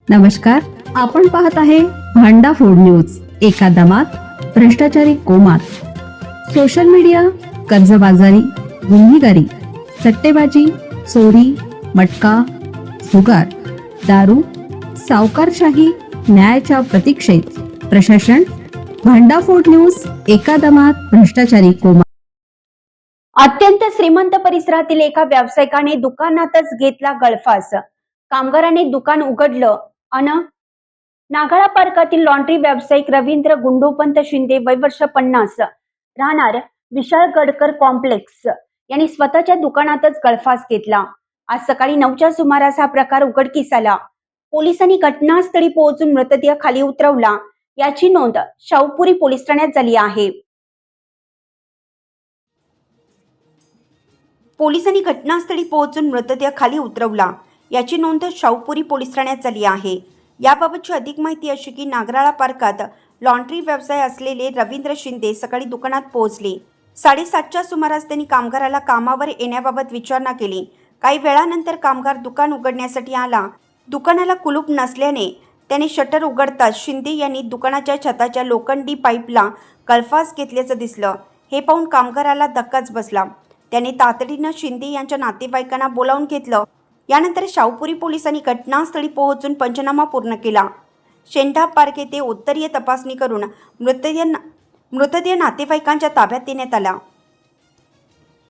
नमस्कार, आपण पाहत आहे भांडा फोड न्यूज. एका दमात भ्रष्टाचारी कोमात. सोशल मीडिया, कर्जबाजारी, गुन्हेगारी, सट्टेबाजी, चोरी, मटका, जुगार, दारू, सावकारशाही, न्यायाच्या प्रतीक्षेत प्रशासन. भांडाफोड न्यूज. एका दमात भ्रष्टाचारी कोमात. अत्यंत श्रीमंत परिसरातील एका व्यावसायिकाने दुकानातच घेतला गळफास. कामगाराने दुकान उघडलं अन नागाळा पार्कातील लॉन्ड्री व्यावसायिक रवींद्र गुंडोपंत शिंदे, वय वर्ष 50, राहणार विशाल गडकर कॉम्प्लेक्स, यांनी स्वतःच्या दुकानातच गळफास घेतला. आज सकाळी 9च्या सुमारास हा प्रकार उघडकीस आला. पोलिसांनी घटनास्थळी पोहोचून मृतदेह खाली उतरवला. याची नोंद शाहूपुरी पोलीस ठाण्यात झाली आहे. पोलिसांनी घटनास्थळी पोहोचून मृतदेह खाली उतरवला. याची नोंद शाहूपुरी पोलीस ठाण्यात झाली आहे. याबाबतची अधिक माहिती अशी की नागराळा पार्कात लॉन्ड्री व्यवसाय असलेले रवींद्र शिंदे सकाळी दुकानात पोहोचले. 7:30च्या सुमारास त्यांनी कामगाराला कामावर येण्याबाबत विचारणा केली. काही वेळानंतर कामगार दुकान उघडण्यासाठी आला. दुकानाला कुलूप नसल्याने त्याने शटर उघडताच शिंदे यांनी दुकानाच्या छताच्या लोखंडी पाईपला गळफास घेतल्याचं दिसलं. हे पाहून कामगाराला धक्काच बसला. त्याने तातडीनं शिंदे यांच्या नातेवाईकांना बोलावून घेतलं. यानंतर शाहूपुरी पोलिसांनी घटनास्थळी पोहोचून पंचनामा पूर्ण केला. शेंडा पार्क येथे उत्तरीय तपासणी करून मृतदेह नातेवाईकांच्या ताब्यात देण्यात आला.